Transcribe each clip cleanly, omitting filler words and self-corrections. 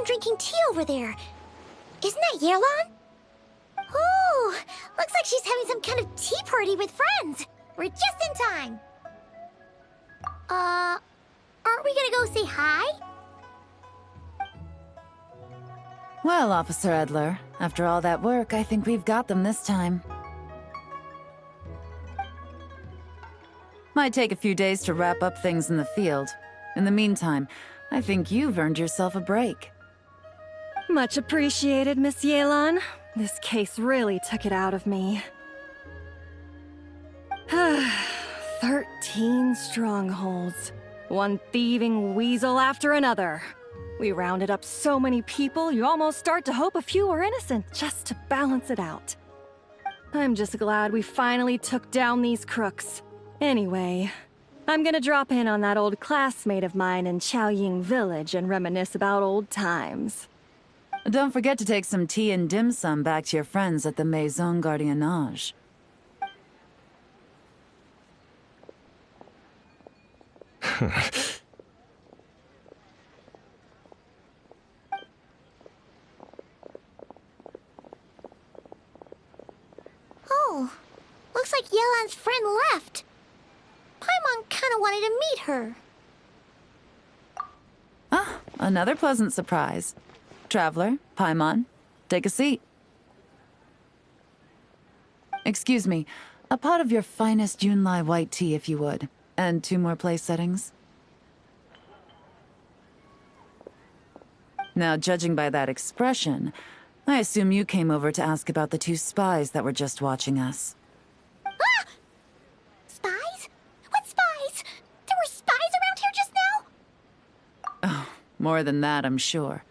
drinking tea over there. Isn't that Yelan? Ooh, looks like she's having some kind of tea party with friends. We're just in time. Aren't we gonna go say hi? Well, Officer Edler, after all that work, I think we've got them this time. Might take a few days to wrap up things in the field. In the meantime, I think you've earned yourself a break. Much appreciated, Miss Yelan. This case really took it out of me. 13 strongholds. One thieving weasel after another. We rounded up so many people, you almost start to hope a few were innocent, just to balance it out. I'm just glad we finally took down these crooks. Anyway, I'm gonna drop in on that old classmate of mine in Chaoying Village and reminisce about old times. Don't forget to take some tea and dim sum back to your friends at the Maison Gardiennage. Oh, looks like Yelan's friend left. Paimon kinda wanted to meet her. Ah, another pleasant surprise. Traveler, Paimon, take a seat. Excuse me, a pot of your finest Yunlai white tea if you would, and 2 more place settings. Now, judging by that expression, I assume you came over to ask about the 2 spies that were just watching us. Ah! Spies? What spies? There were spies around here just now? Oh, more than that, I'm sure.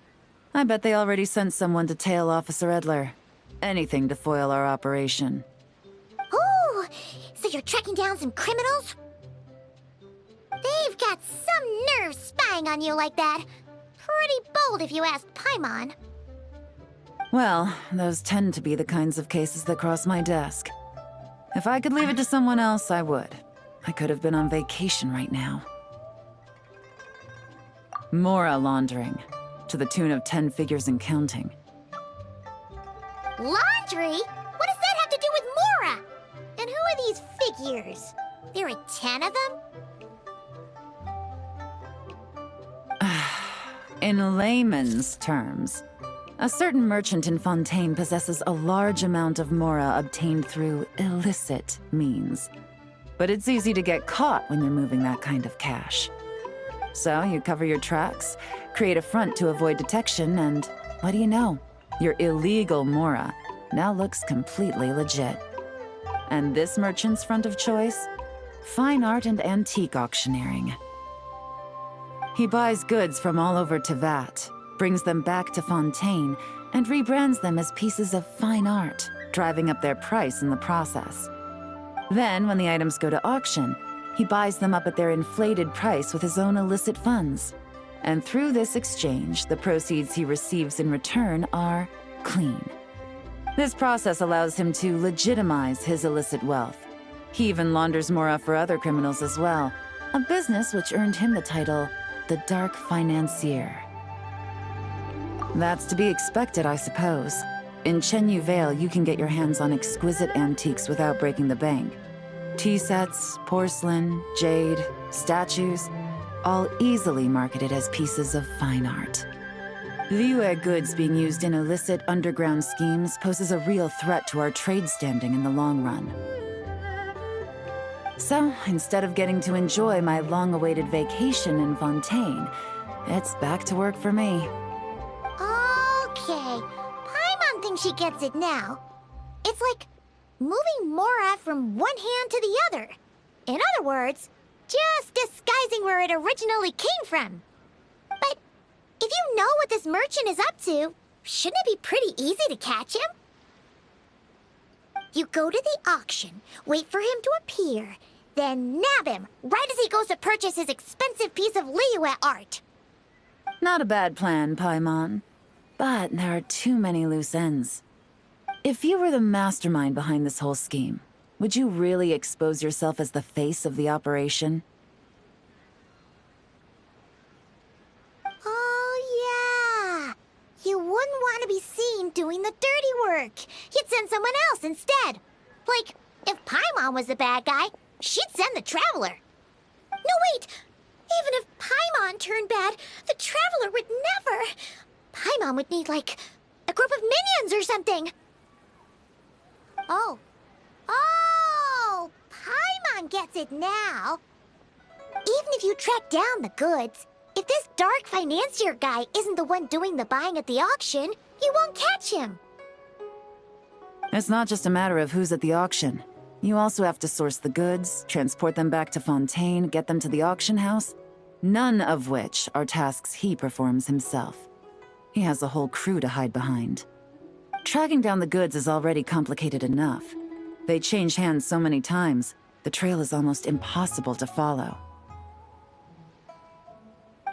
I bet they already sent someone to tail Officer Edler. Anything to foil our operation. Oh, so you're tracking down some criminals? They've got some nerve spying on you like that. Pretty bold if you ask Paimon. Well, those tend to be the kinds of cases that cross my desk. If I could leave it to someone else, I would. I could have been on vacation right now. Mora laundering, to the tune of 10 figures and counting. Laundry? What does that have to do with Mora? And who are these figures? There are 10 of them? In layman's terms, a certain merchant in Fontaine possesses a large amount of Mora obtained through illicit means. But it's easy to get caught when you're moving that kind of cash. So you cover your tracks, create a front to avoid detection, and what do you know? Your illegal Mora now looks completely legit. And this merchant's front of choice? Fine art and antique auctioneering. He buys goods from all over Tevat, brings them back to Fontaine, and rebrands them as pieces of fine art, driving up their price in the process. Then, when the items go to auction, he buys them up at their inflated price with his own illicit funds. And through this exchange, the proceeds he receives in return are clean. This process allows him to legitimize his illicit wealth. He even launders Mora for other criminals as well, a business which earned him the title, the Dark Financier. That's to be expected, I suppose. In Chenyu Vale, you can get your hands on exquisite antiques without breaking the bank. Tea sets, porcelain, jade, statues, all easily marketed as pieces of fine art. Liyue goods being used in illicit underground schemes poses a real threat to our trade standing in the long run. So, instead of getting to enjoy my long-awaited vacation in Fontaine, it's back to work for me. Okay, Paimon thinks she gets it now. It's like moving Mora from one hand to the other. In other words, just disguising where it originally came from. But if you know what this merchant is up to, shouldn't it be pretty easy to catch him? You go to the auction, wait for him to appear, then nab him right as he goes to purchase his expensive piece of Liyue art. Not a bad plan, Paimon. But there are too many loose ends. If you were the mastermind behind this whole scheme, would you really expose yourself as the face of the operation? Oh, yeah. wouldn't want to be seen doing the dirty work. He'd send someone else instead. Like, if Paimon was the bad guy, she'd send the Traveler. No, wait! Even if Paimon turned bad, the Traveler would never. Paimon would need, like, a group of minions or something. Oh. Oh! Paimon gets it now. Even if you track down the goods, if this dark financier guy isn't the one doing the buying at the auction, you won't catch him. It's not just a matter of who's at the auction. You also have to source the goods, transport them back to Fontaine, get them to the auction house, none of which are tasks he performs himself. He has a whole crew to hide behind. Tracking down the goods is already complicated enough. They change hands so many times, the trail is almost impossible to follow.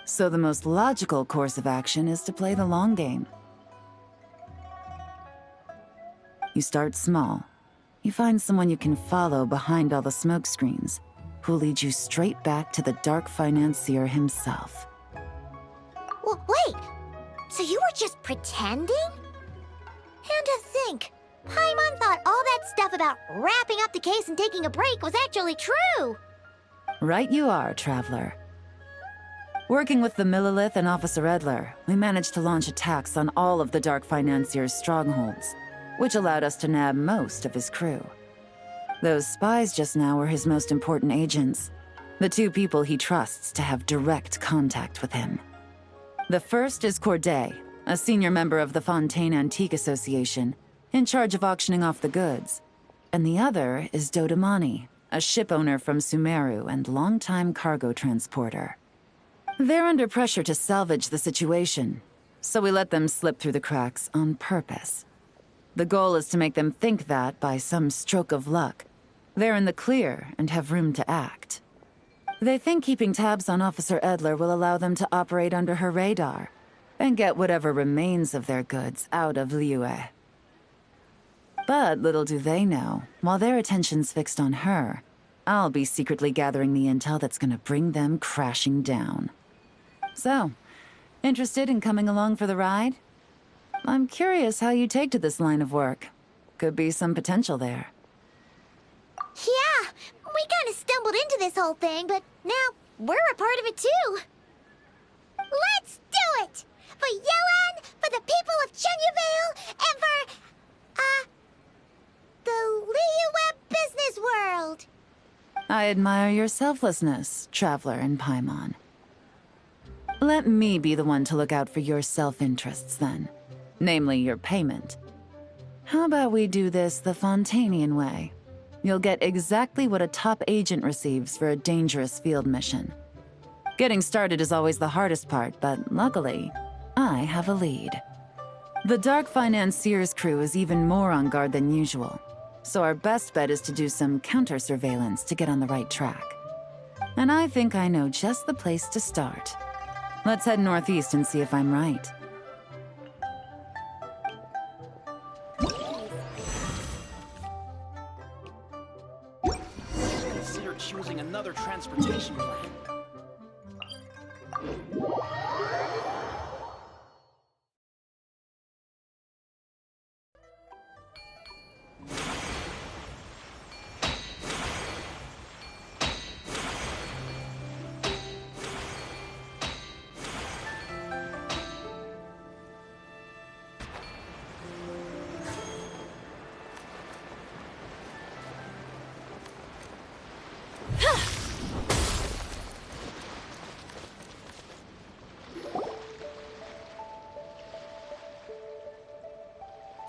So the most logical course of action is to play the long game. You start small. You find someone you can follow behind all the smoke screens, who'll lead you straight back to the dark financier himself. Well, wait! So you were just pretending? And to think, Paimon thought all that stuff about wrapping up the case and taking a break was actually true! Right you are, Traveler. Working with the Millilith and Officer Edler, we managed to launch attacks on all of the Dark Financier's strongholds, which allowed us to nab most of his crew. Those spies just now were his most important agents, the two people he trusts to have direct contact with him. The first is Corday, a senior member of the Fontaine Antique Association, in charge of auctioning off the goods. And the other is Dodamani, a ship owner from Sumeru and longtime cargo transporter. They're under pressure to salvage the situation, so we let them slip through the cracks on purpose. The goal is to make them think that, by some stroke of luck, they're in the clear and have room to act. They think keeping tabs on Officer Edler will allow them to operate under her radar and get whatever remains of their goods out of Liyue. But little do they know, while their attention's fixed on her, I'll be secretly gathering the intel that's gonna bring them crashing down. So, interested in coming along for the ride? I'm curious how you take to this line of work. Could be some potential there. Yeah, we kinda stumbled into this whole thing, but now we're a part of it too. Let's do it! For Yelan, for the people of Chenyavale, and for, the Liyue business world! I admire your selflessness, Traveler and Paimon. Let me be the one to look out for your self-interests, then. Namely, your payment. How about we do this the Fontainian way? You'll get exactly what a top agent receives for a dangerous field mission. Getting started is always the hardest part, but luckily, I have a lead. The Dark Financier's crew is even more on guard than usual, so our best bet is to do some counter-surveillance to get on the right track. And I think I know just the place to start. Let's head northeast and see if I'm right. Consider choosing another transportation plan.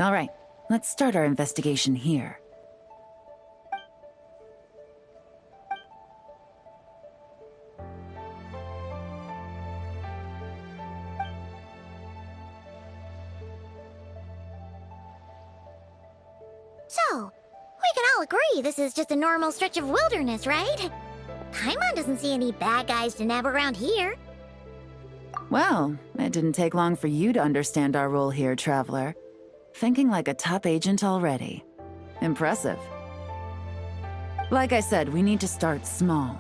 All right, let's start our investigation here. So, we can all agree this is just a normal stretch of wilderness, right? Paimon doesn't see any bad guys to nab around here. Well, it didn't take long for you to understand our role here, Traveler. Thinking like a top agent already. Impressive. Like I said, we need to start small.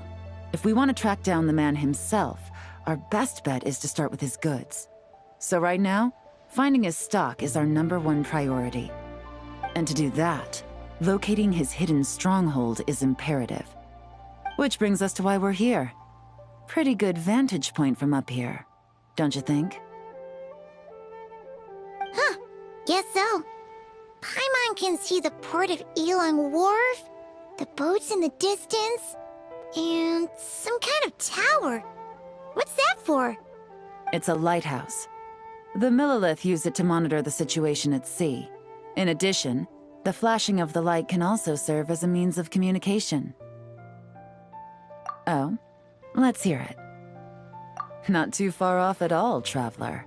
If we want to track down the man himself, our best bet is to start with his goods. So right now, Finding his stock is our #1 priority. And to do that, locating his hidden stronghold is imperative. Which brings us to why we're here. Pretty good vantage point from up here, don't you think? Huh, guess so. Paimon can see the port of Yelan Wharf, the boats in the distance, and some kind of tower. What's that for? It's a lighthouse. The Millilith use it to monitor the situation at sea. In addition, the flashing of the light can also serve as a means of communication. Oh, let's hear it. Not too far off at all, traveler.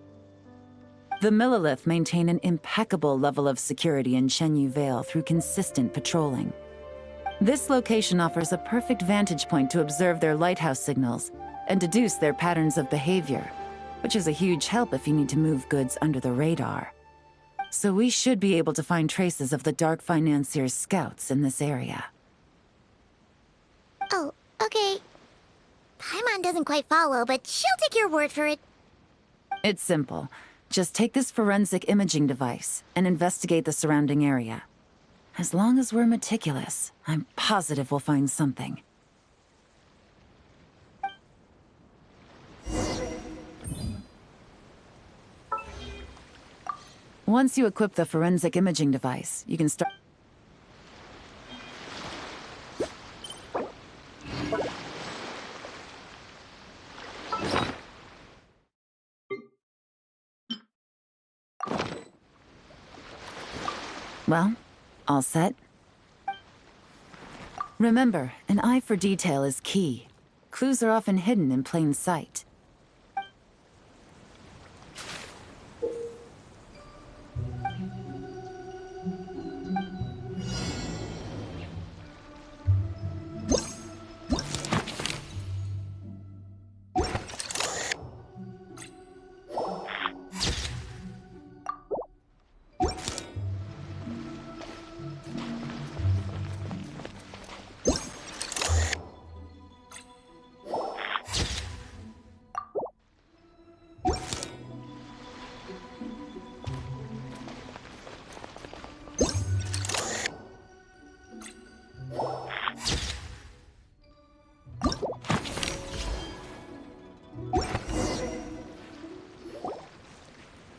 The Millilith maintain an impeccable level of security in Shenyu Vale through consistent patrolling. This location offers a perfect vantage point to observe their lighthouse signals and deduce their patterns of behavior, which is a huge help if you need to move goods under the radar. So we should be able to find traces of the Dark Financier's scouts in this area. Oh, okay. Paimon doesn't quite follow, but she'll take your word for it. It's simple. Just take this forensic imaging device and investigate the surrounding area. As long as we're meticulous, I'm positive we'll find something. Once you equip the forensic imaging device, you can start... Well, all set? Remember, an eye for detail is key. Clues are often hidden in plain sight.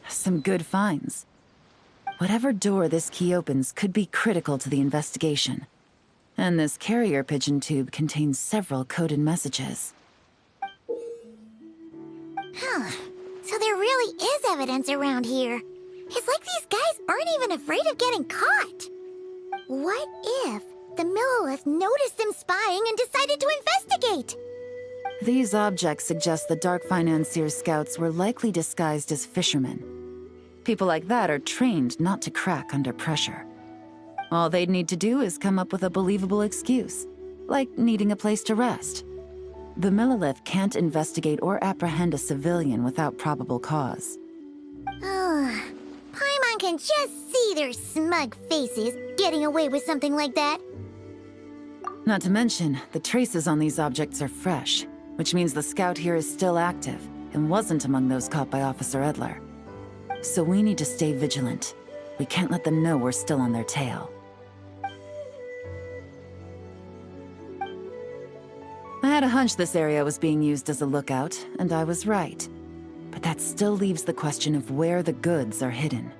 Some good finds. Whatever door this key opens could be critical to the investigation. And this carrier pigeon tube contains several coded messages. Huh. So there really is evidence around here. It's like these guys aren't even afraid of getting caught. What if the Millilith noticed them spying and decided to investigate? These objects suggest the Dark Financier's scouts were likely disguised as fishermen. People like that are trained not to crack under pressure. All they'd need to do is come up with a believable excuse, like needing a place to rest. The Millilith can't investigate or apprehend a civilian without probable cause. Ugh. Paimon can just see their smug faces getting away with something like that. Not to mention, the traces on these objects are fresh, which means the scout here is still active and wasn't among those caught by Officer Edler. So we need to stay vigilant. We can't let them know we're still on their tail. I had a hunch this area was being used as a lookout, and I was right. But that still leaves the question of where the goods are hidden.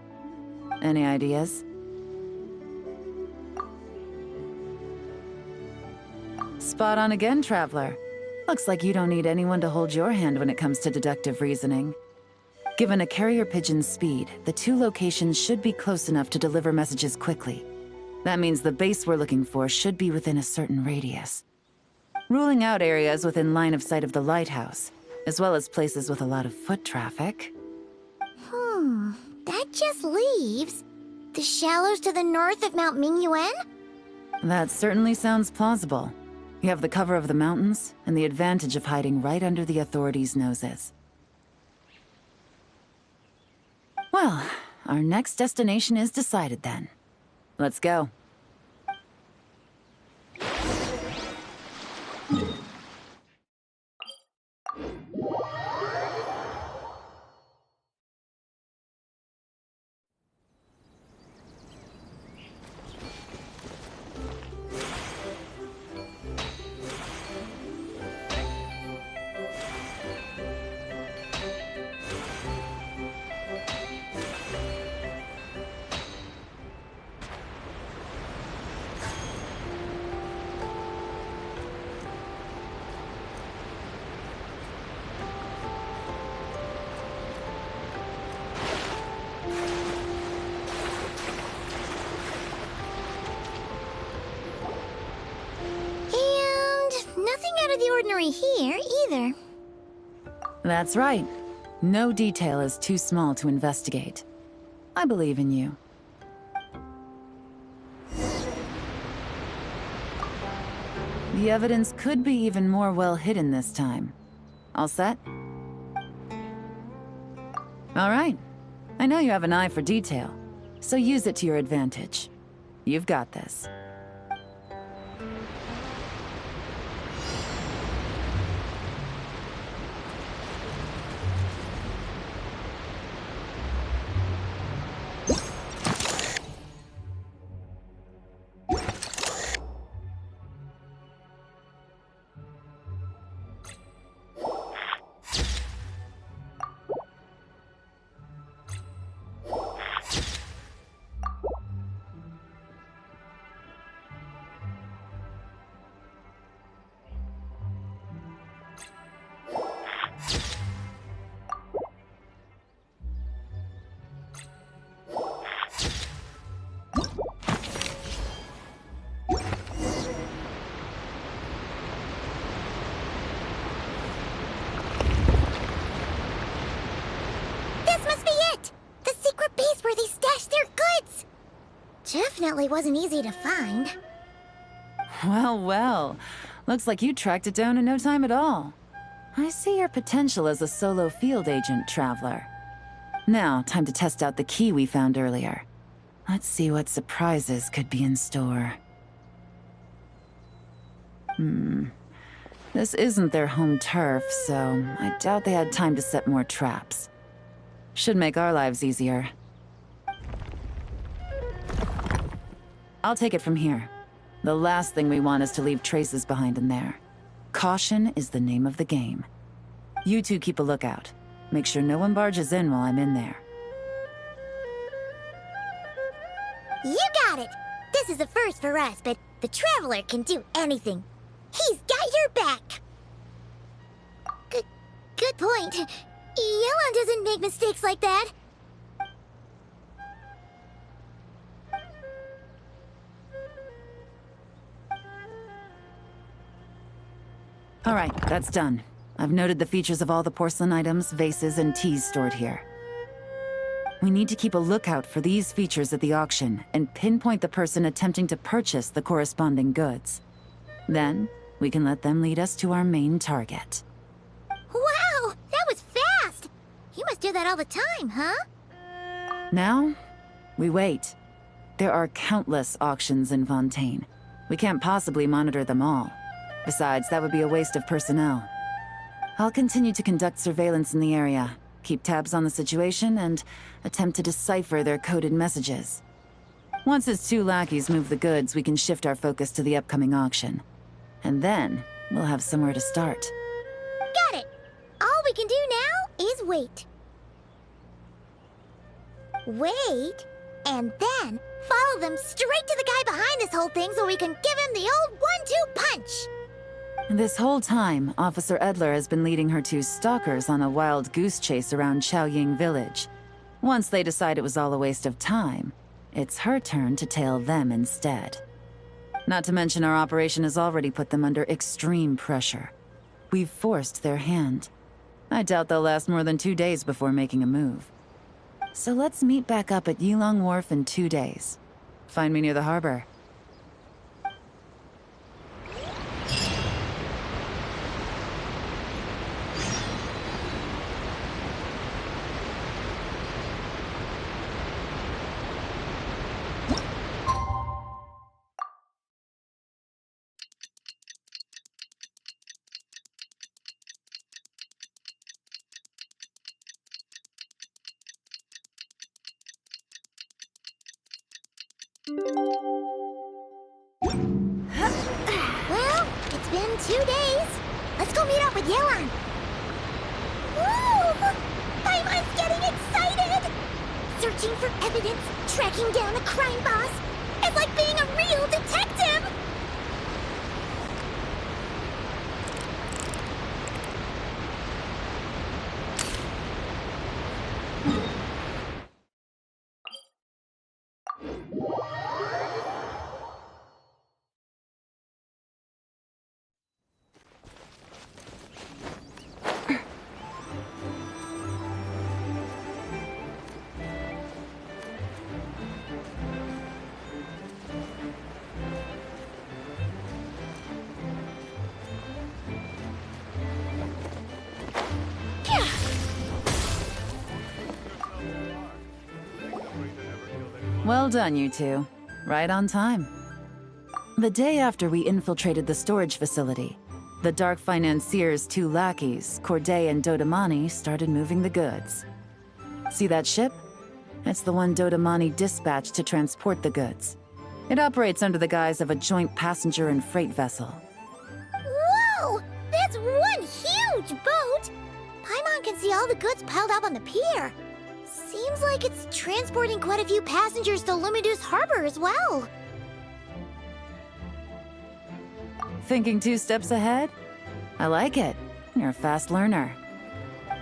Any ideas? Spot on again, Traveler. Looks like you don't need anyone to hold your hand when it comes to deductive reasoning. Given a carrier pigeon's speed, the two locations should be close enough to deliver messages quickly. That means the base we're looking for should be within a certain radius. Ruling out areas within line of sight of the lighthouse, as well as places with a lot of foot traffic. That just leaves the shallows to the north of Mount Mingyuan? That certainly sounds plausible. You have the cover of the mountains, and the advantage of hiding right under the authorities' noses. Well, our next destination is decided then. Let's go. out of the ordinary here, either. That's right. No detail is too small to investigate. I believe in you. The evidence could be even more well hidden this time. All set? All right. I know you have an eye for detail, so use it to your advantage. You've got this. Definitely wasn't easy to find. Well, well. Looks like you tracked it down in no time at all. I see your potential as a solo field agent, Traveler. Now, time to test out the key we found earlier. Let's see what surprises could be in store. This isn't their home turf, so I doubt they had time to set more traps. Should make our lives easier. I'll take it from here. The last thing we want is to leave traces behind in there. Caution is the name of the game. You two keep a lookout. Make sure no one barges in while I'm in there. You got it! This is a first for us, but the Traveler can do anything. He's got your back! Good point. Yelan doesn't make mistakes like that. All right, that's done. I've noted the features of all the porcelain items, vases, and teas stored here. We need to keep a lookout for these features at the auction and pinpoint the person attempting to purchase the corresponding goods. Then, we can let them lead us to our main target. Wow, that was fast! You must do that all the time, huh? Now, we wait. There are countless auctions in Fontaine. We can't possibly monitor them all. Besides, that would be a waste of personnel. I'll continue to conduct surveillance in the area, keep tabs on the situation, and attempt to decipher their coded messages. Once his two lackeys move the goods, we can shift our focus to the upcoming auction. And then, we'll have somewhere to start. Got it! All we can do now is wait. Wait, and then follow them straight to the guy behind this whole thing so we can give him the old 1-2 punch! This whole time, Officer Edler has been leading her two stalkers on a wild goose chase around Chaoying Village. Once they decide it was all a waste of time, it's her turn to tail them instead. Not to mention our operation has already put them under extreme pressure. We've forced their hand. I doubt they'll last more than 2 days before making a move. So let's meet back up at Yelan Wharf in 2 days. Find me near the harbor. Well, it's been 2 days. Let's go meet up with Yelan. Woo! I'm getting excited! Searching for evidence, tracking down a crime boss. It's like being a real detective! Well done, you two. Right on time. The day after we infiltrated the storage facility, the Dark Financier's two lackeys, Corday and Dodamani, started moving the goods. See that ship? It's the one Dodamani dispatched to transport the goods. It operates under the guise of a joint passenger and freight vessel. Whoa! That's one huge boat! Paimon can see all the goods piled up on the pier. Seems like it's transporting quite a few passengers to Lumidus Harbor as well. Thinking 2 steps ahead? I like it. You're a fast learner.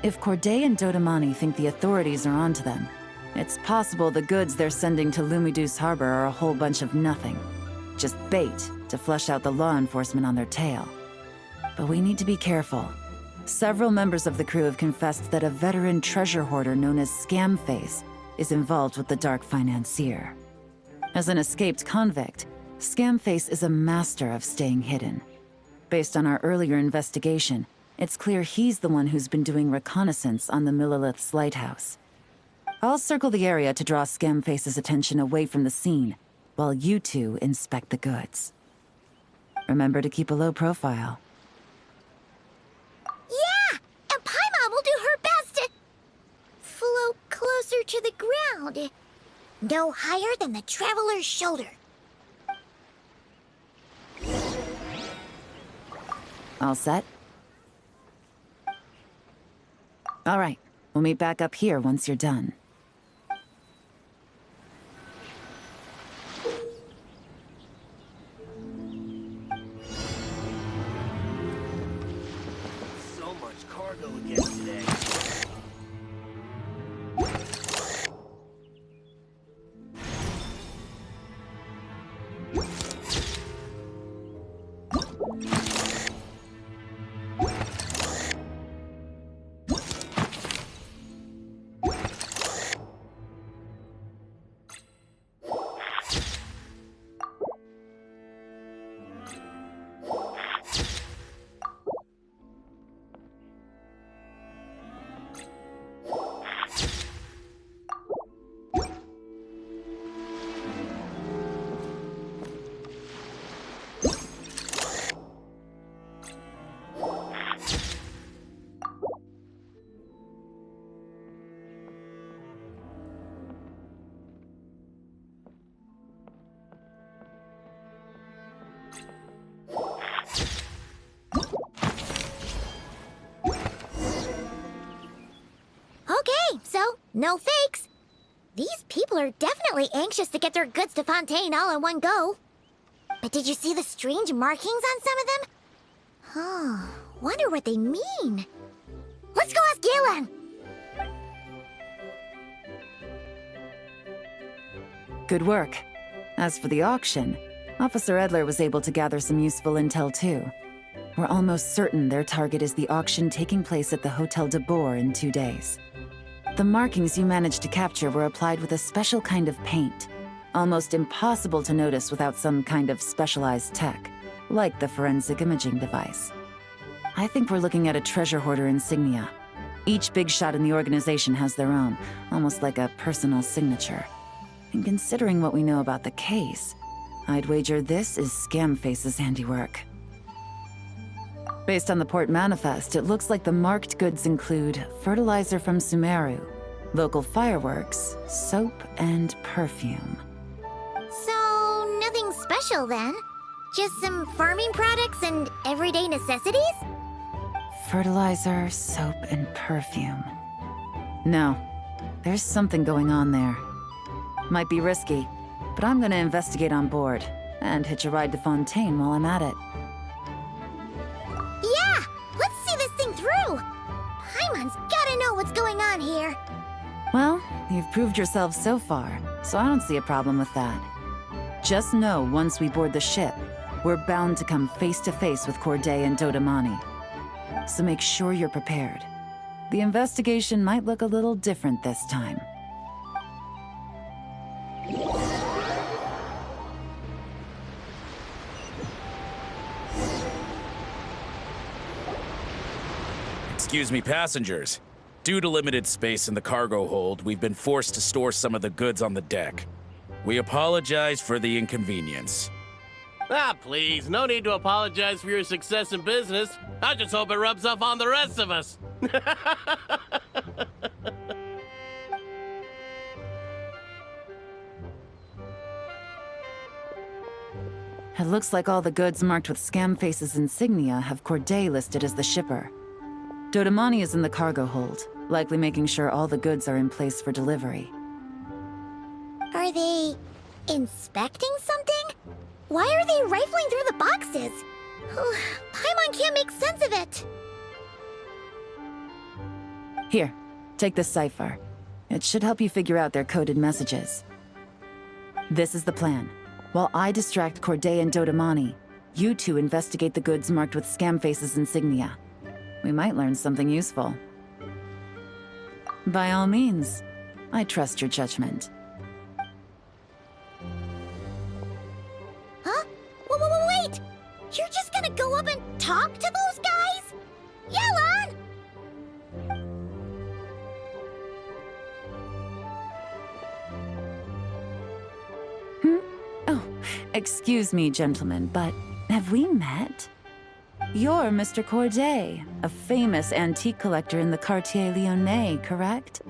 If Corday and Dodamani think the authorities are onto them, it's possible the goods they're sending to Lumidus Harbor are a whole bunch of nothing. Just bait to flush out the law enforcement on their tail. But we need to be careful. Several members of the crew have confessed that a veteran treasure hoarder known as Scamface is involved with the Dark Financier. As an escaped convict, Scamface is a master of staying hidden. Based on our earlier investigation, it's clear he's the one who's been doing reconnaissance on the Millilith's lighthouse. I'll circle the area to draw Scamface's attention away from the scene, while you two inspect the goods. Remember to keep a low profile. Yeah! And Paimon will do her best to float closer to the ground. No higher than the traveler's shoulder. All set? All right, we'll meet back up here once you're done. So much cargo again today. Okay, so no fakes. These people are definitely anxious to get their goods to Fontaine all in one go. But did you see the strange markings on some of them? Huh, wonder what they mean. Let's go ask Yelan! Good work. As for the auction, Officer Edler was able to gather some useful intel too. We're almost certain their target is the auction taking place at the Hotel de Boer in 2 days. The markings you managed to capture were applied with a special kind of paint, almost impossible to notice without some kind of specialized tech, like the forensic imaging device. I think we're looking at a treasure hoarder insignia. Each big shot in the organization has their own, almost like a personal signature. And considering what we know about the case, I'd wager this is Scamface's handiwork. Based on the port manifest, it looks like the marked goods include fertilizer from Sumeru, local fireworks, soap, and perfume. So, nothing special then? Just some farming products and everyday necessities? Fertilizer, soap, and perfume. No, there's something going on there. Might be risky, but I'm gonna investigate on board, and hitch a ride to Fontaine while I'm at it. Yeah! Let's see this thing through! Paimon's gotta know what's going on here. Well, you've proved yourself so far, so I don't see a problem with that. Just know once we board the ship, we're bound to come face to face with Corday and Dodamani. So make sure you're prepared. The investigation might look a little different this time. Excuse me, passengers. Due to limited space in the cargo hold, we've been forced to store some of the goods on the deck. We apologize for the inconvenience. Ah, please, no need to apologize for your success in business. I just hope it rubs off on the rest of us. It looks like all the goods marked with Scamface's insignia have Corday listed as the shipper. Dodamani is in the cargo hold, likely making sure all the goods are in place for delivery. Are they inspecting something? Why are they rifling through the boxes? Paimon can't make sense of it. Here, take this cipher. It should help you figure out their coded messages. This is the plan. While I distract Corday and Dodamani, you two investigate the goods marked with Scamface's insignia. We might learn something useful. By all means, I trust your judgment. Huh? Wait! You're just gonna go up and talk to those guys? Yelan! Oh, excuse me, gentlemen, but have we met? You're Mr. Corday, a famous antique collector in the Quartier Lyonnais, correct?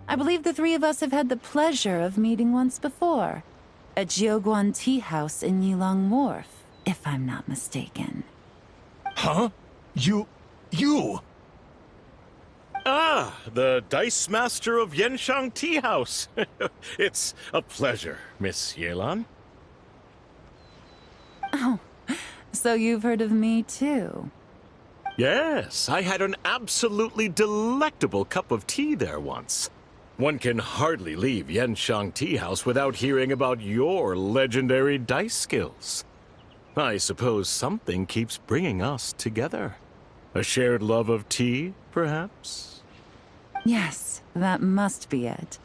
I believe the three of us have had the pleasure of meeting once before, at Jiuguan Tea House in Yelan Wharf, if I'm not mistaken. Huh? You... Ah, the Dice Master of Yenshang Tea House. It's a pleasure, Miss Yelan. Oh, so you've heard of me too? Yes, I had an absolutely delectable cup of tea there once. One can hardly leave Yenshang Tea House without hearing about your legendary dice skills. I suppose something keeps bringing us together. A shared love of tea, perhaps? Yes, that must be it.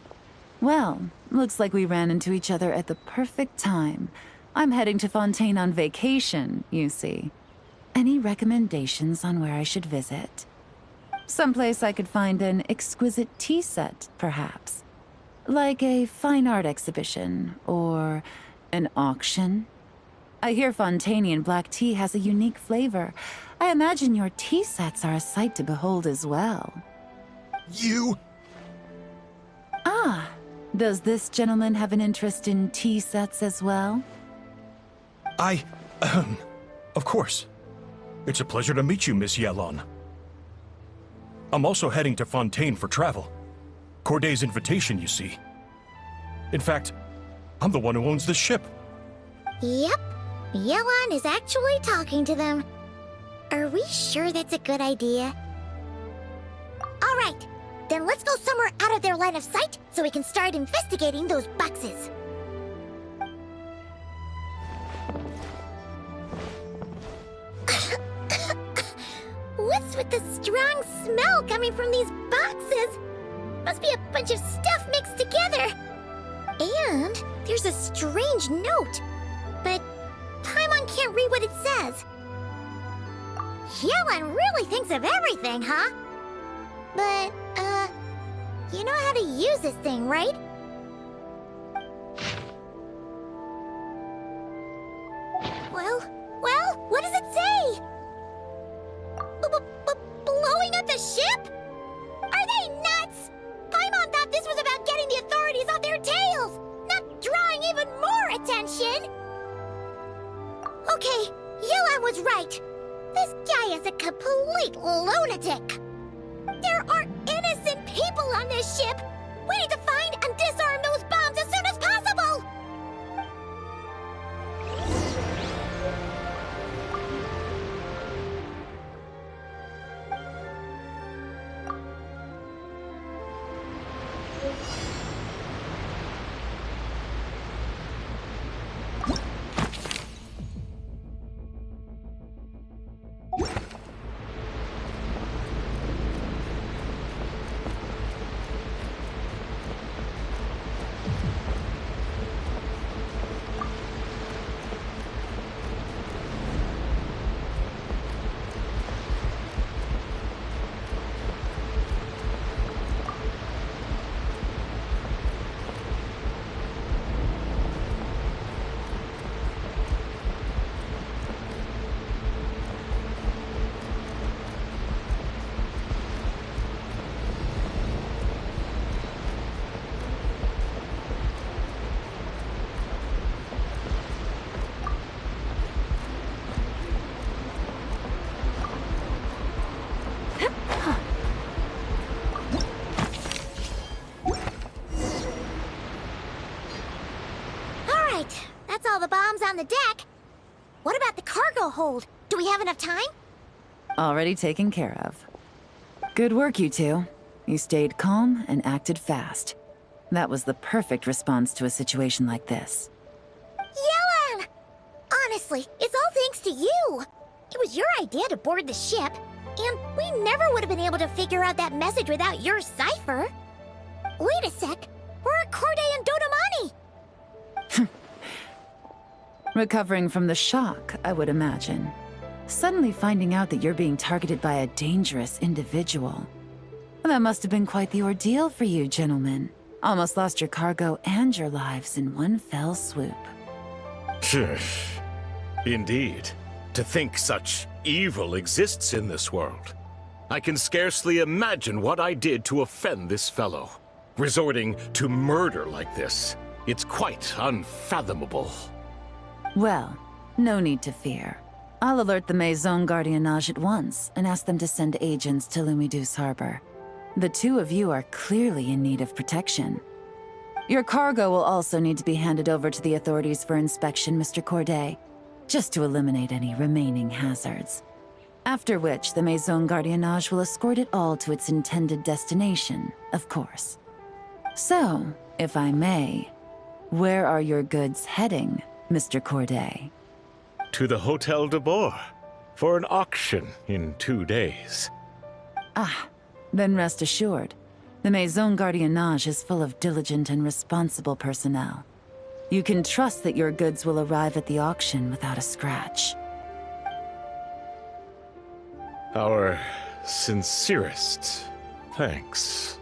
Well, looks like we ran into each other at the perfect time. I'm heading to Fontaine on vacation, you see. Any recommendations on where I should visit? Someplace I could find an exquisite tea set, perhaps. Like a fine art exhibition, or an auction. I hear Fontainian black tea has a unique flavor. I imagine your tea sets are a sight to behold as well. You... Ah, does this gentleman have an interest in tea sets as well? Of course. It's a pleasure to meet you, Miss Yelan. I'm also heading to Fontaine for travel. Corday's invitation, you see. In fact, I'm the one who owns the ship. Yep. Yelan is actually talking to them. Are we sure that's a good idea? Alright, then let's go somewhere out of their line of sight so we can start investigating those boxes. What's with the strong smell coming from these boxes? Must be a bunch of stuff mixed together. And there's a strange note, but Paimon can't read what it says. Yelan really thinks of everything, huh? But, you know how to use this thing, right? Well, what does it say? Blowing up the ship? Are they nuts? Paimon thought this was about getting the authorities off their tails, not drawing even more attention. Okay, Yelan was right. This guy is a complete lunatic. There are innocent people on this ship. We need to find and disarm those bombs as soon as possible. Right, that's all the bombs on the deck. What about the cargo hold? Do we have enough time? Already taken care of. Good work, you two. You stayed calm and acted fast. That was the perfect response to a situation like this. Yelan! Honestly, it's all thanks to you. It was your idea to board the ship, and we never would have been able to figure out that message without your cipher. Wait a sec, we're at Corday and Dodomani. Recovering from the shock, I would imagine. Suddenly finding out that you're being targeted by a dangerous individual. That must have been quite the ordeal for you, gentlemen. Almost lost your cargo and your lives in one fell swoop. Indeed. To think such evil exists in this world. I can scarcely imagine what I did to offend this fellow. Resorting to murder like this, it's quite unfathomable. Well, no need to fear. I'll alert the Maison Gardiennage at once and ask them to send agents to Lumiduce Harbor. The two of you are clearly in need of protection. Your cargo will also need to be handed over to the authorities for inspection, Mr. Corday, just to eliminate any remaining hazards. After which, the Maison Gardiennage will escort it all to its intended destination, of course. So, if I may, where are your goods heading, Mr. Corday? To the Hotel de Boer, for an auction in 2 days. Ah, then rest assured. The Maison Gardiennage is full of diligent and responsible personnel. You can trust that your goods will arrive at the auction without a scratch. Our sincerest thanks.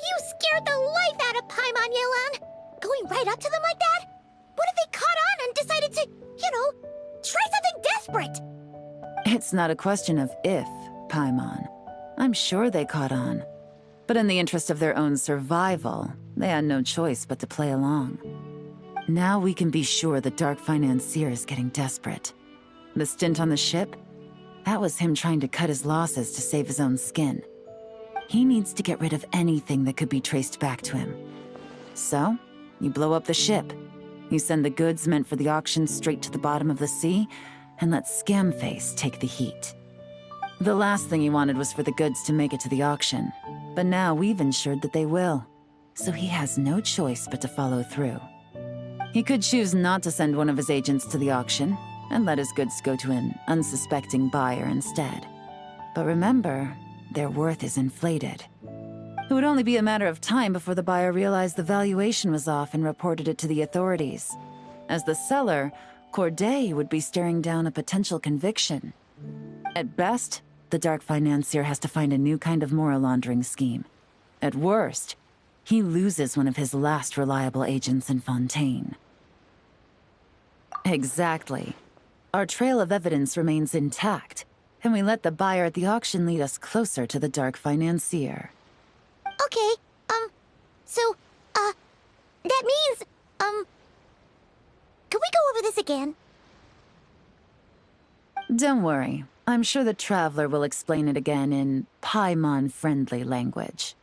You scared the life out of Paimon, Yelan! Going right up to them like that? What if they caught on and decided to, try something desperate? It's not a question of if, Paimon. I'm sure they caught on. But in the interest of their own survival, they had no choice but to play along. Now we can be sure the Dark Financier is getting desperate. The stint on the ship? That was him trying to cut his losses to save his own skin. He needs to get rid of anything that could be traced back to him. So, you blow up the ship. You send the goods meant for the auction straight to the bottom of the sea, and let Scamface take the heat. The last thing he wanted was for the goods to make it to the auction, but now we've ensured that they will, so he has no choice but to follow through. He could choose not to send one of his agents to the auction, and let his goods go to an unsuspecting buyer instead. But remember, their worth is inflated. It would only be a matter of time before the buyer realized the valuation was off and reported it to the authorities. As the seller, Corday would be staring down a potential conviction. At best, the Dark Financier has to find a new kind of moral laundering scheme. At worst, he loses one of his last reliable agents in Fontaine. Exactly. Our trail of evidence remains intact, and we let the buyer at the auction lead us closer to the Dark Financier. Okay, that means, could we go over this again? Don't worry. I'm sure the Traveler will explain it again in Paimon-friendly language.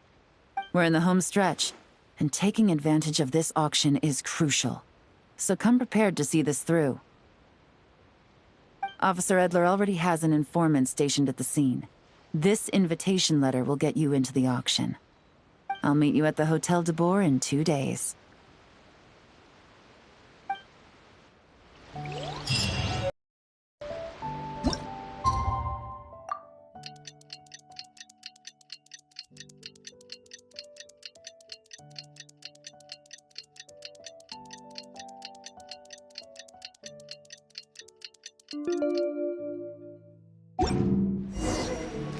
We're in the home stretch, and taking advantage of this auction is crucial. So come prepared to see this through. Officer Edler already has an informant stationed at the scene. This invitation letter will get you into the auction. I'll meet you at the Hotel de Boer in 2 days.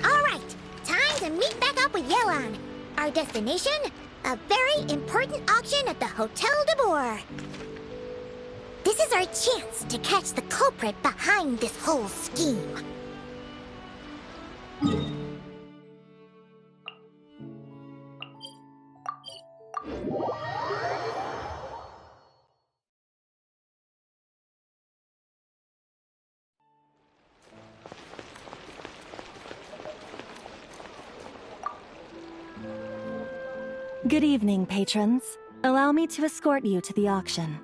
All right, time to meet back up with Yelan. Our destination? A very important auction at the Hotel de Boer. This is our chance to catch the culprit behind this whole scheme. Good evening, patrons. Allow me to escort you to the auction.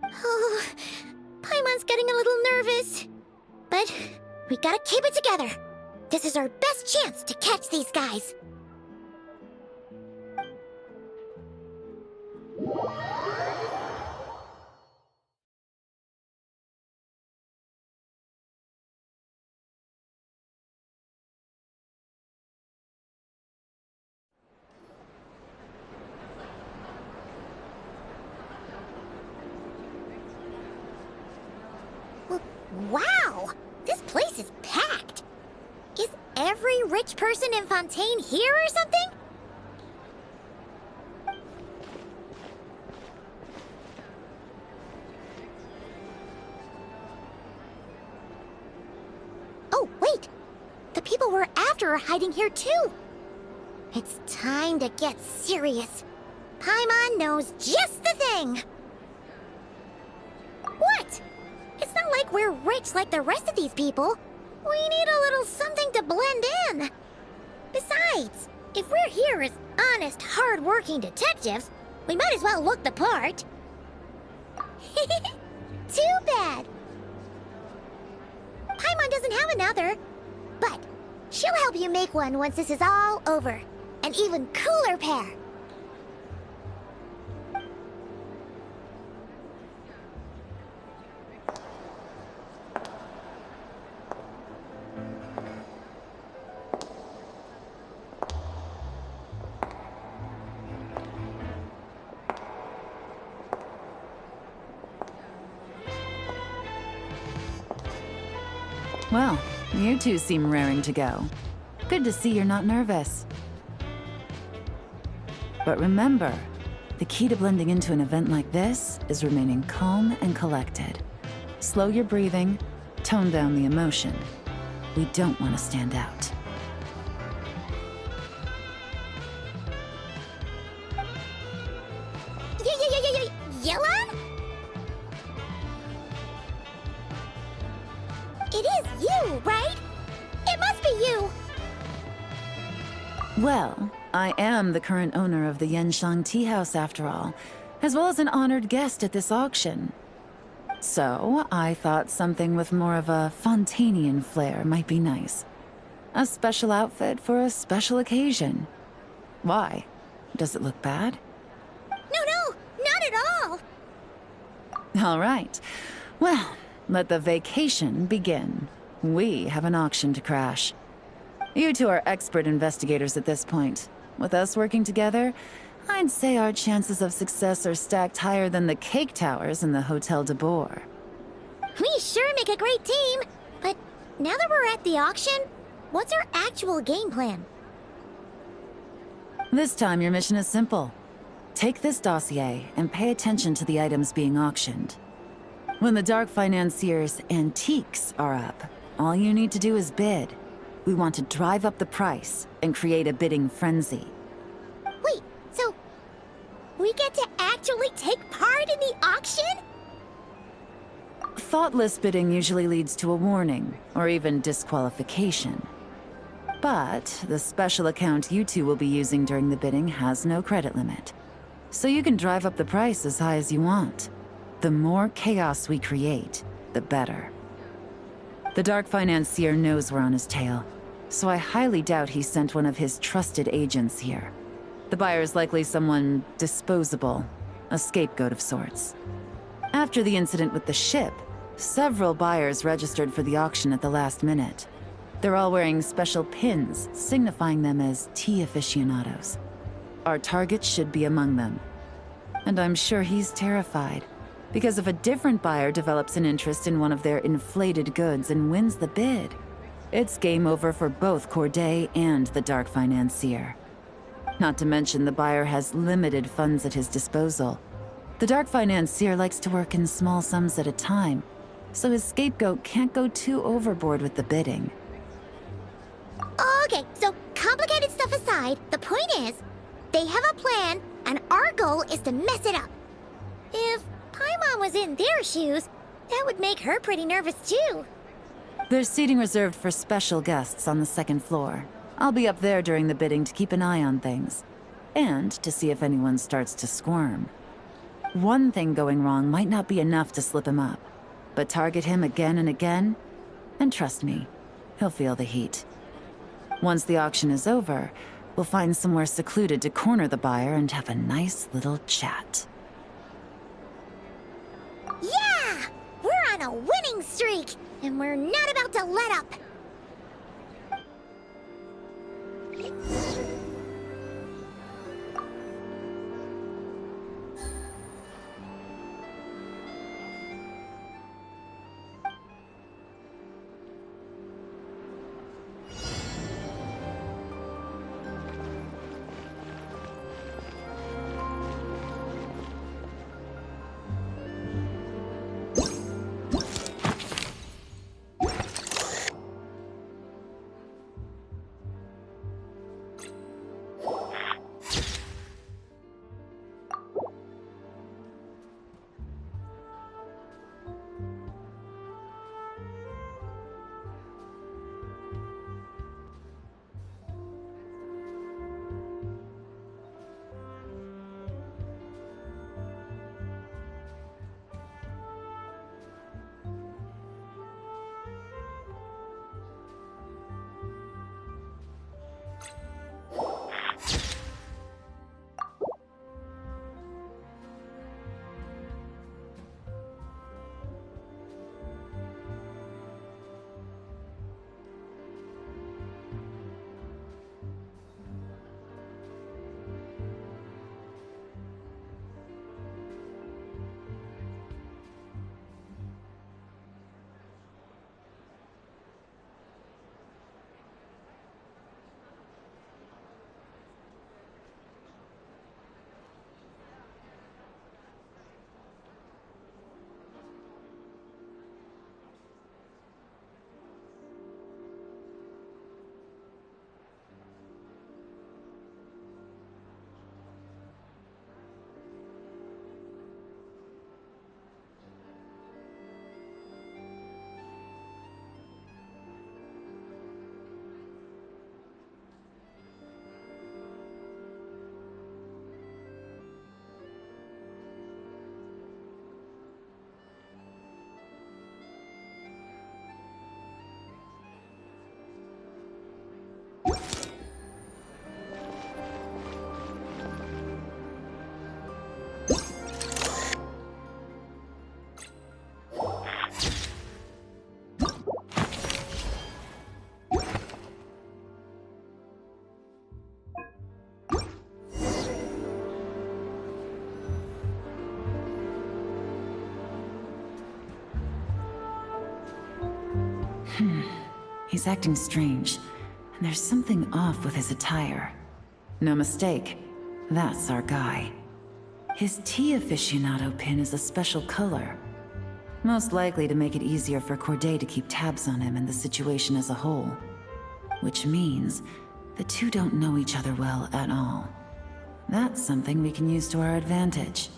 Oh, Paimon's getting a little nervous. But we gotta keep it together. This is our best chance to catch these guys. Wow! This place is packed! Is every rich person in Fontaine here or something? Oh, wait! The people we're after are hiding here too! It's time to get serious. Paimon knows just the thing! What? It's not like we're rich like the rest of these people. We need a little something to blend in. Besides, if we're here as honest, hard-working detectives, we might as well look the part. Too bad. Paimon doesn't have another, but she'll help you make one once this is all over. An even cooler pair. Well, you two seem raring to go. Good to see you're not nervous. But remember, the key to blending into an event like this is remaining calm and collected. Slow your breathing, tone down the emotion. We don't want to stand out. Yelan? It is you, right? It must be you! Well, I am the current owner of the Genshin Tea House after all, as well as an honored guest at this auction. So, I thought something with more of a Fontainian flair might be nice. A special outfit for a special occasion. Why? Does it look bad? No, not at all! All right. Well, let the vacation begin. We have an auction to crash. You two are expert investigators at this point. With us working together, I'd say our chances of success are stacked higher than the cake towers in the Hotel de Boer. We sure make a great team, but now that we're at the auction, what's our actual game plan? This time your mission is simple. Take this dossier and pay attention to the items being auctioned. When the Dark Financier's antiques are up, all you need to do is bid. We want to drive up the price and create a bidding frenzy. Wait, so we get to actually take part in the auction? Thoughtless bidding usually leads to a warning, or even disqualification. But the special account you two will be using during the bidding has no credit limit. So you can drive up the price as high as you want. The more chaos we create, the better. The Dark Financier knows we're on his tail, so I highly doubt he sent one of his trusted agents here. The buyer is likely someone disposable, a scapegoat of sorts. After the incident with the ship, several buyers registered for the auction at the last minute. They're all wearing special pins, signifying them as tea aficionados. Our target should be among them. And I'm sure he's terrified, because if a different buyer develops an interest in one of their inflated goods and wins the bid, it's game over for both Corday and the Dark Financier. Not to mention the buyer has limited funds at his disposal. The dark financier likes to work in small sums at a time, so his scapegoat can't go too overboard with the bidding. Okay, so complicated stuff aside, the point is, they have a plan, and our goal is to mess it up. If Paimon was in their shoes, that would make her pretty nervous too. There's seating reserved for special guests on the second floor. I'll be up there during the bidding to keep an eye on things, and to see if anyone starts to squirm. One thing going wrong might not be enough to slip him up, but target him again and again, and trust me, he'll feel the heat. Once the auction is over, we'll find somewhere secluded to corner the buyer and have a nice little chat. Yeah! We're on a winning streak, and we're not about to let up. He's acting strange, and there's something off with his attire. No mistake, that's our guy. His tea aficionado pin is a special color. Most likely to make it easier for Corday to keep tabs on him and the situation as a whole. Which means the two don't know each other well at all. That's something we can use to our advantage.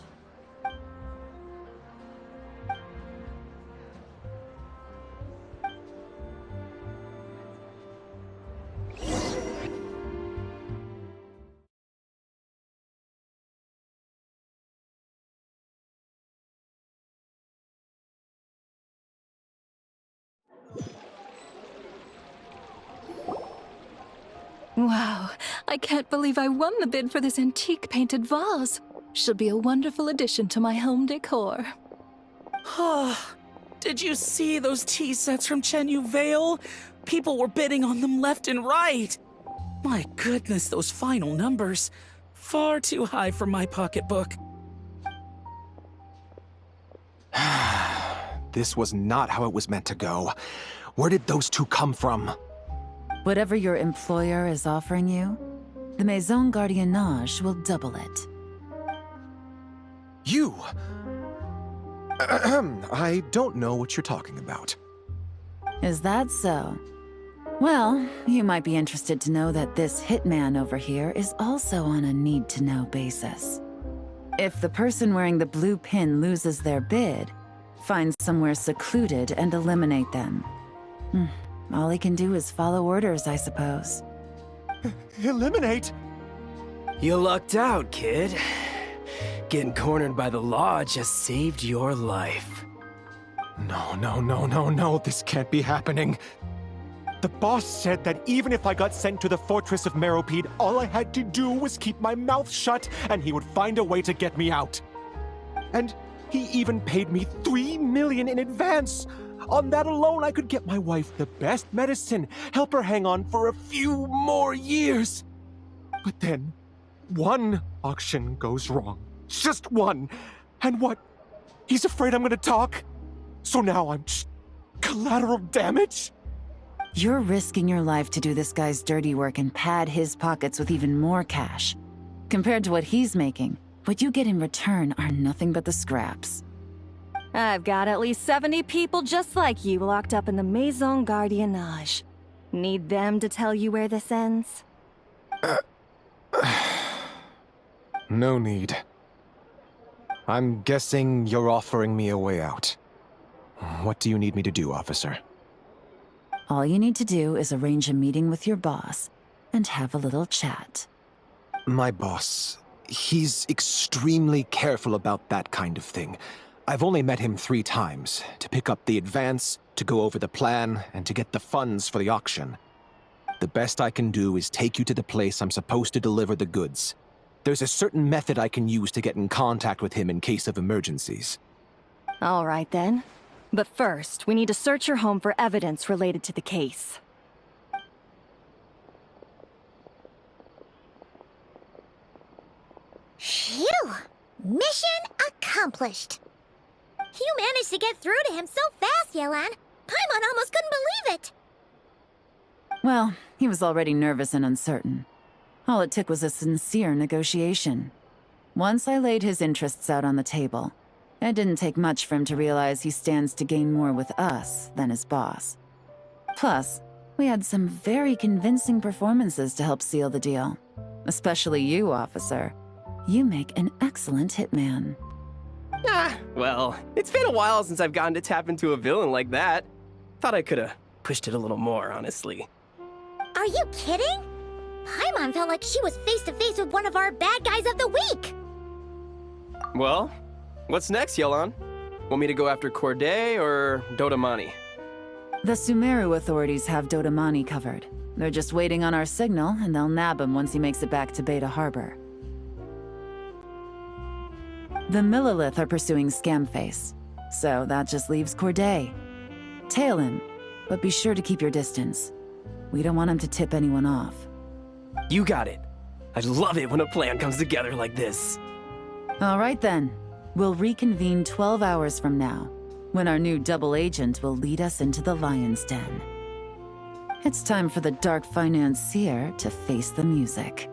Wow, I can't believe I won the bid for this antique painted vase. She'll be a wonderful addition to my home decor. Did you see those tea sets from Chenyu Vale? People were bidding on them left and right. My goodness, those final numbers. Far too high for my pocketbook. This was not how it was meant to go. Where did those two come from? Whatever your employer is offering you, the Maison Gardiennage will double it. You! I don't know what you're talking about. Is that so? Well, you might be interested to know that this hitman over here is also on a need-to-know basis. If the person wearing the blue pin loses their bid, find somewhere secluded and eliminate them. All he can do is follow orders, I suppose. Eliminate? You lucked out, kid. Getting cornered by the law just saved your life. No, this can't be happening. The boss said that even if I got sent to the fortress of Meropide, all I had to do was keep my mouth shut and he would find a way to get me out. And he even paid me 3 million in advance. On that alone, I could get my wife the best medicine, help her hang on for a few more years. But then, one auction goes wrong. Just one. And what? He's afraid I'm gonna talk? So now I'm just collateral damage? You're risking your life to do this guy's dirty work and pad his pockets with even more cash. Compared to what he's making, what you get in return are nothing but the scraps. I've got at least 70 people just like you locked up in the Maison Gardiennage. Need them to tell you where this ends? No need. I'm guessing you're offering me a way out. What do you need me to do, officer? All you need to do is arrange a meeting with your boss and have a little chat. My boss, he's extremely careful about that kind of thing. I've only met him 3 times, to pick up the advance, to go over the plan, and to get the funds for the auction. The best I can do is take you to the place I'm supposed to deliver the goods. There's a certain method I can use to get in contact with him in case of emergencies. All right then. But first, we need to search your home for evidence related to the case. Phew! Mission accomplished. You managed to get through to him so fast, Yelan. Paimon almost couldn't believe it. Well, he was already nervous and uncertain. All it took was a sincere negotiation. Once I laid his interests out on the table, it didn't take much for him to realize he stands to gain more with us than his boss. Plus, we had some very convincing performances to help seal the deal. Especially you, officer. You make an excellent hitman. Well, it's been a while since I've gotten to tap into a villain like that. Thought I could've pushed it a little more, honestly. Are you kidding? Paimon felt like she was face to face with one of our bad guys of the week. Well, what's next, Yelan? Want me to go after Corday or Dodamani? The Sumeru authorities have Dodamani covered. They're just waiting on our signal, and they'll nab him once he makes it back to Beta Harbor. The Millilith are pursuing Scamface, so that just leaves Corday. Tail him, but be sure to keep your distance. We don't want him to tip anyone off. You got it. I love it when a plan comes together like this. All right then. We'll reconvene 12 hours from now, when our new double agent will lead us into the Lion's Den. It's time for the Dark Financier to face the music.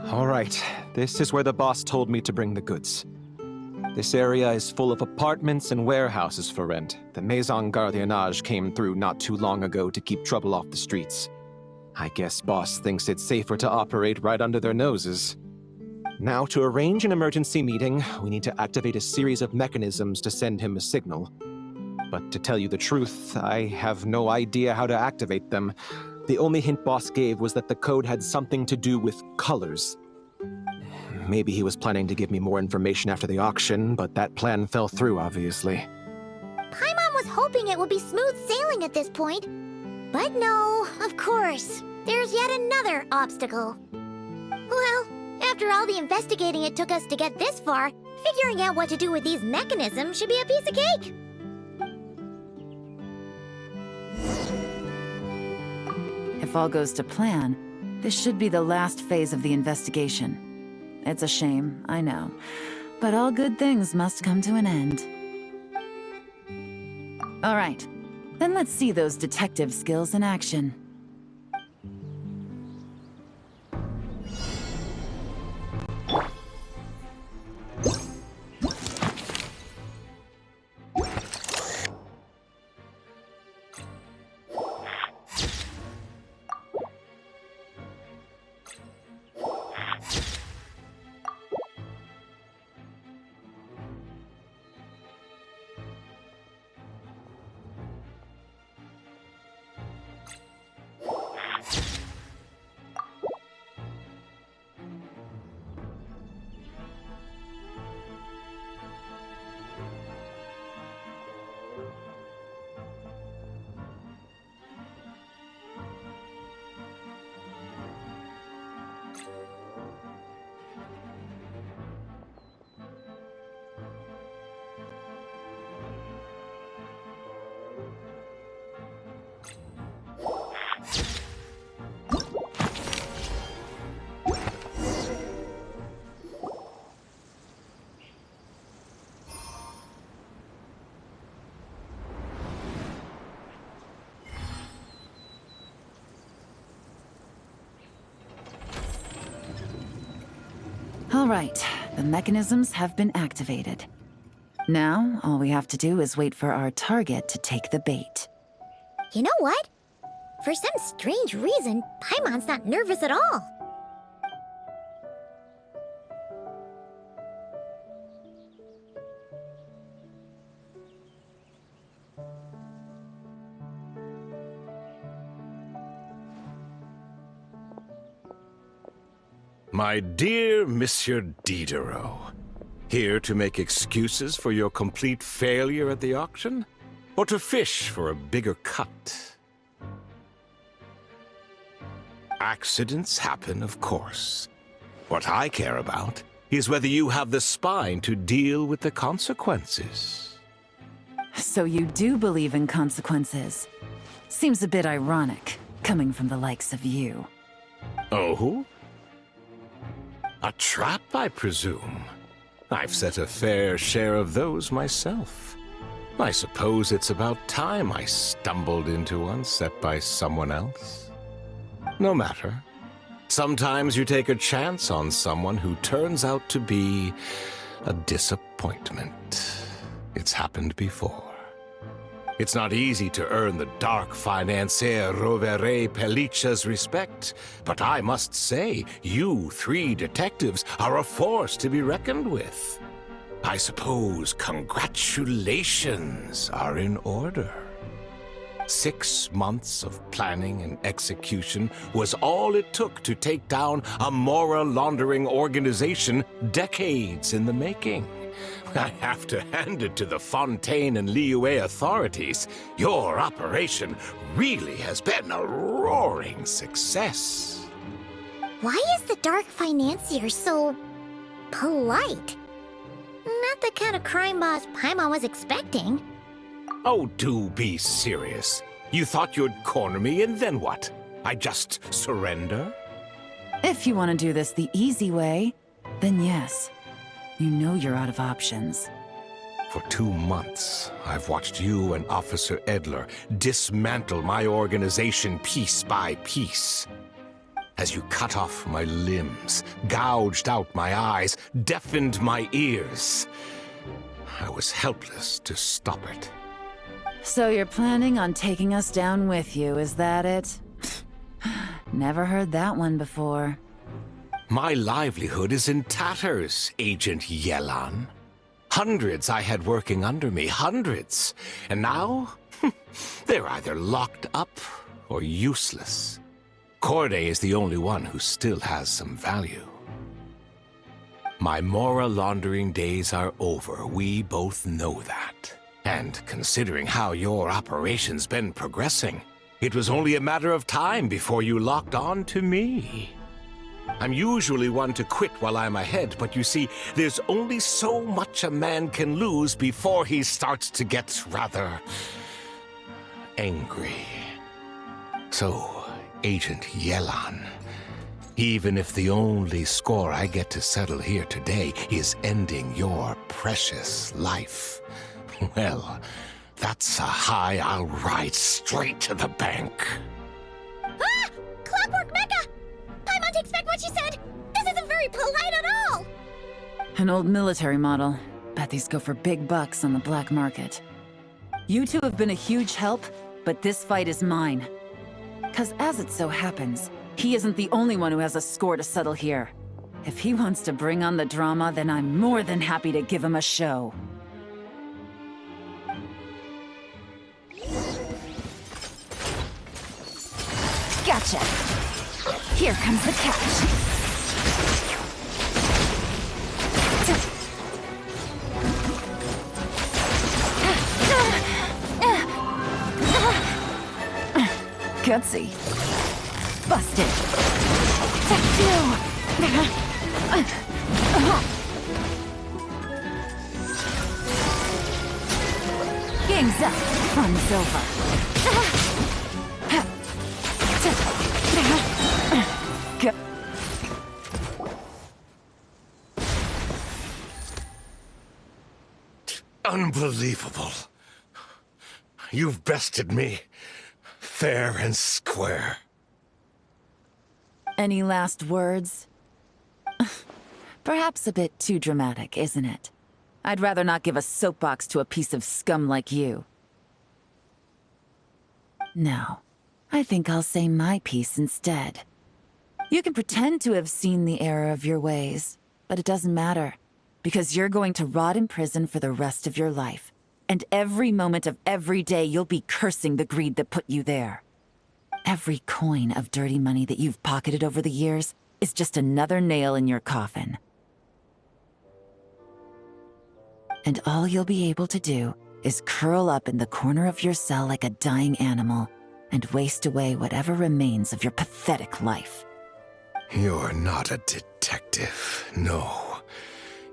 All right, this is where the boss told me to bring the goods. This area is full of apartments and warehouses for rent. The Maison Gardiennage came through not too long ago to keep trouble off the streets. I guess boss thinks it's safer to operate right under their noses. Now, to arrange an emergency meeting, we need to activate a series of mechanisms to send him a signal. But to tell you the truth, I have no idea how to activate them. The only hint Boss gave was that the code had something to do with colors. Maybe he was planning to give me more information after the auction, but that plan fell through, obviously. Paimon was hoping it would be smooth sailing at this point. But no, of course. There's yet another obstacle. Well, after all the investigating it took us to get this far, figuring out what to do with these mechanisms should be a piece of cake. If all goes to plan, this should be the last phase of the investigation. It's a shame, I know, but all good things must come to an end. All right, then let's see those detective skills in action. All right, the mechanisms have been activated. Now, all we have to do is wait for our target to take the bait. You know what? For some strange reason, Paimon's not nervous at all. My dear Monsieur Diderot, here to make excuses for your complete failure at the auction? Or to fish for a bigger cut? Accidents happen, of course. What I care about is whether you have the spine to deal with the consequences. So you do believe in consequences. Seems a bit ironic, coming from the likes of you. Oh? A trap, I presume. I've set a fair share of those myself. I suppose it's about time I stumbled into one set by someone else. No matter. Sometimes you take a chance on someone who turns out to be a disappointment. It's happened before. It's not easy to earn the dark financier Rovere Pelliccia's respect, but I must say, you three detectives are a force to be reckoned with. I suppose congratulations are in order. 6 months of planning and execution was all it took to take down a Mora laundering organization decades in the making. I have to hand it to the Fontaine and Liyue authorities. Your operation really has been a roaring success. Why is the Dark Financier so polite? Not the kind of crime boss Paimon was expecting. Oh, do be serious. You thought you'd corner me and then what? I just surrender? If you want to do this the easy way, then yes. You know you're out of options. For 2 months, I've watched you and Officer Edler dismantle my organization piece by piece. As you cut off my limbs, gouged out my eyes, deafened my ears, I was helpless to stop it. So you're planning on taking us down with you, is that it? Never heard that one before. My livelihood is in tatters, Agent Yelan. Hundreds I had working under me, hundreds. And now, they're either locked up or useless. Corday is the only one who still has some value. My Mora laundering days are over. We both know that. And considering how your operation's been progressing, it was only a matter of time before you locked on to me. I'm usually one to quit while I'm ahead, but you see, there's only so much a man can lose before he starts to get rather angry. So, Agent Yelan, even if the only score I get to settle here today is ending your precious life, well, that's a high I'll ride straight to the bank. Ah! Clockwork Mecha! Paimon takes back what she said! This isn't very polite at all! An old military model. Bet these go for big bucks on the black market. You two have been a huge help, but this fight is mine. 'Cause as it so happens, he isn't the only one who has a score to settle here. If he wants to bring on the drama, then I'm more than happy to give him a show. Gotcha! Here comes the catch. Gutsy. Busted. Game's up. Fun's over. Unbelievable. You've bested me. Fair and square. Any last words? Perhaps a bit too dramatic, isn't it? I'd rather not give a soapbox to a piece of scum like you. No, I think I'll say my piece instead. You can pretend to have seen the error of your ways, but it doesn't matter, because you're going to rot in prison for the rest of your life. And every moment of every day you'll be cursing the greed that put you there. Every coin of dirty money that you've pocketed over the years is just another nail in your coffin. And all you'll be able to do is curl up in the corner of your cell like a dying animal and waste away whatever remains of your pathetic life. You're not a detective, no.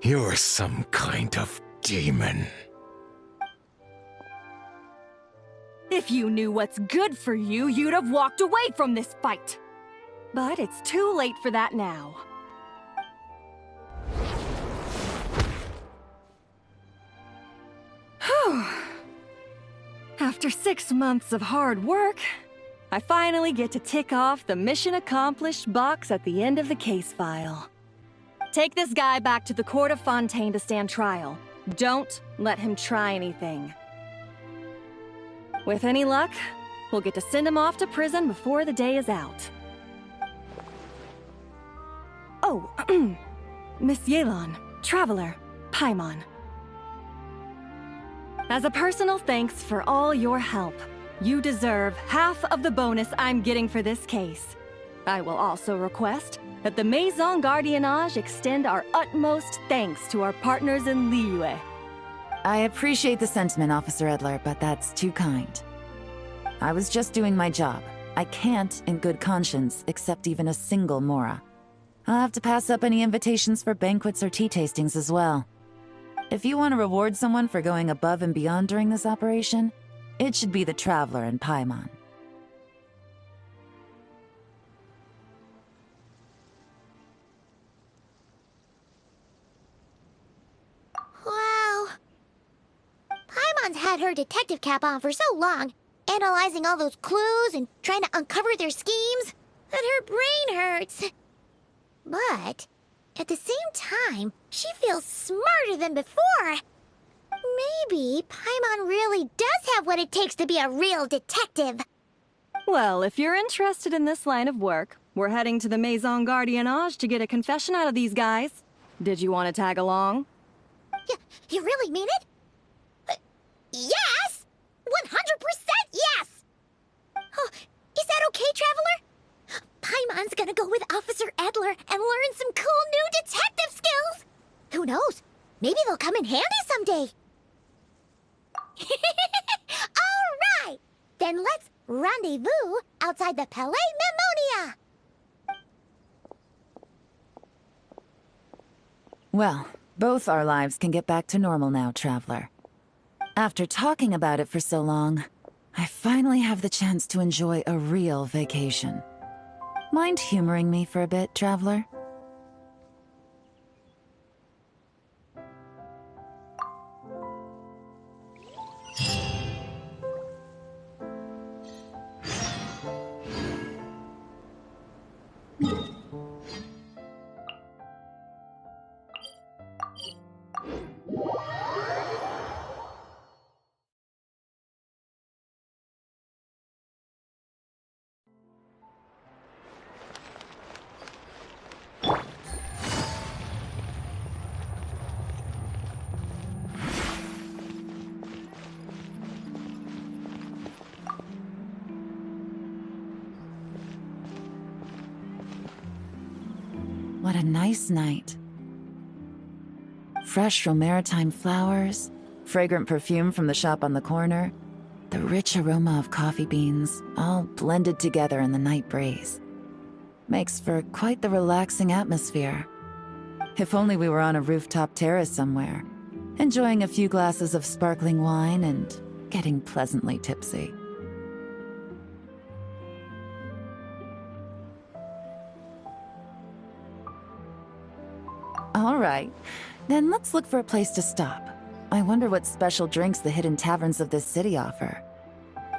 You're some kind of demon. If you knew what's good for you, you'd have walked away from this fight. But it's too late for that now. Whew. After 6 months of hard work, I finally get to tick off the mission accomplished box at the end of the case file. Take this guy back to the court of Fontaine to stand trial. Don't let him try anything. With any luck, we'll get to send him off to prison before the day is out. Oh, Miss Yelan, Traveler, Paimon. As a personal thanks for all your help, you deserve half of the bonus I'm getting for this case. I will also request that the Maison Gardiennage extend our utmost thanks to our partners in Liyue. I appreciate the sentiment, Officer Edler, but that's too kind. I was just doing my job. I can't, in good conscience, accept even a single Mora. I'll have to pass up any invitations for banquets or tea tastings as well. If you want to reward someone for going above and beyond during this operation, it should be the Traveler and Paimon. Wow. Paimon's had her detective cap on for so long, analyzing all those clues and trying to uncover their schemes, that her brain hurts. But at the same time, she feels smarter than before. Maybe Paimon really does have what it takes to be a real detective. Well, if you're interested in this line of work, we're heading to the Maison Gardiennage to get a confession out of these guys. Did you want to tag along? You really mean it? Yes! 100% yes! Oh, is that okay, Traveler? Paimon's gonna go with Officer Adler and learn some cool new detective skills! Who knows? Maybe they'll come in handy someday. All right! Then let's rendezvous outside the Palais Mnemonia! Well, both our lives can get back to normal now, Traveler. After talking about it for so long, I finally have the chance to enjoy a real vacation. Mind humoring me for a bit, Traveler? What a nice night. Fresh maritime flowers, fragrant perfume from the shop on the corner, the rich aroma of coffee beans, all blended together in the night breeze. Makes for quite the relaxing atmosphere. If only we were on a rooftop terrace somewhere, enjoying a few glasses of sparkling wine and getting pleasantly tipsy. All right, then let's look for a place to stop. I wonder what special drinks the hidden taverns of this city offer.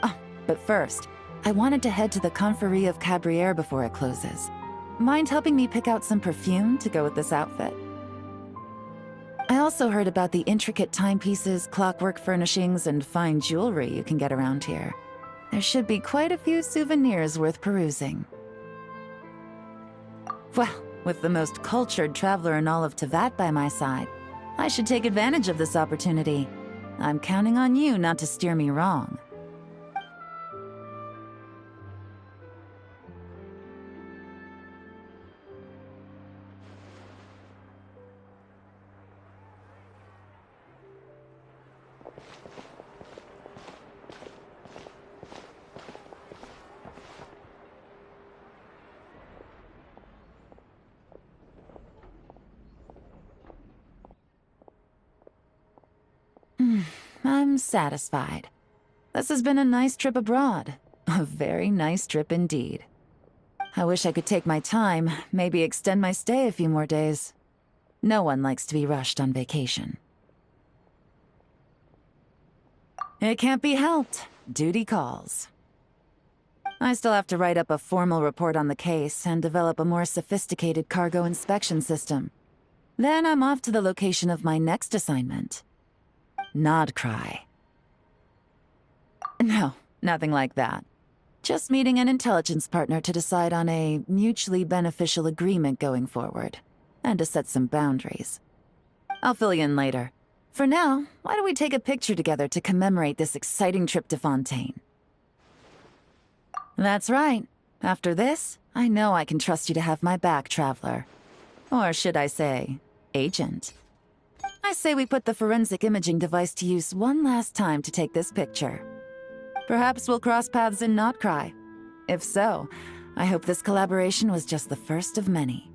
Oh, but first, I wanted to head to the Confrérie of Cabrières before it closes. Mind helping me pick out some perfume to go with this outfit? I also heard about the intricate timepieces, clockwork furnishings, and fine jewelry you can get around here. There should be quite a few souvenirs worth perusing. Well, with the most cultured traveler in all of Teyvat by my side, I should take advantage of this opportunity. I'm counting on you not to steer me wrong. I'm satisfied. This has been a nice trip abroad. A very nice trip indeed. I wish I could take my time, maybe extend my stay a few more days. No one likes to be rushed on vacation. It can't be helped. Duty calls. I still have to write up a formal report on the case and develop a more sophisticated cargo inspection system. Then I'm off to the location of my next assignment. Nodcry. No, nothing like that. Just meeting an intelligence partner to decide on a mutually beneficial agreement going forward, and to set some boundaries. I'll fill you in later. For now, why don't we take a picture together to commemorate this exciting trip to Fontaine? That's right. After this, I know I can trust you to have my back, Traveler. Or should I say, Agent. I say we put the forensic imaging device to use one last time to take this picture. Perhaps we'll cross paths in Nodcry. If so, I hope this collaboration was just the first of many.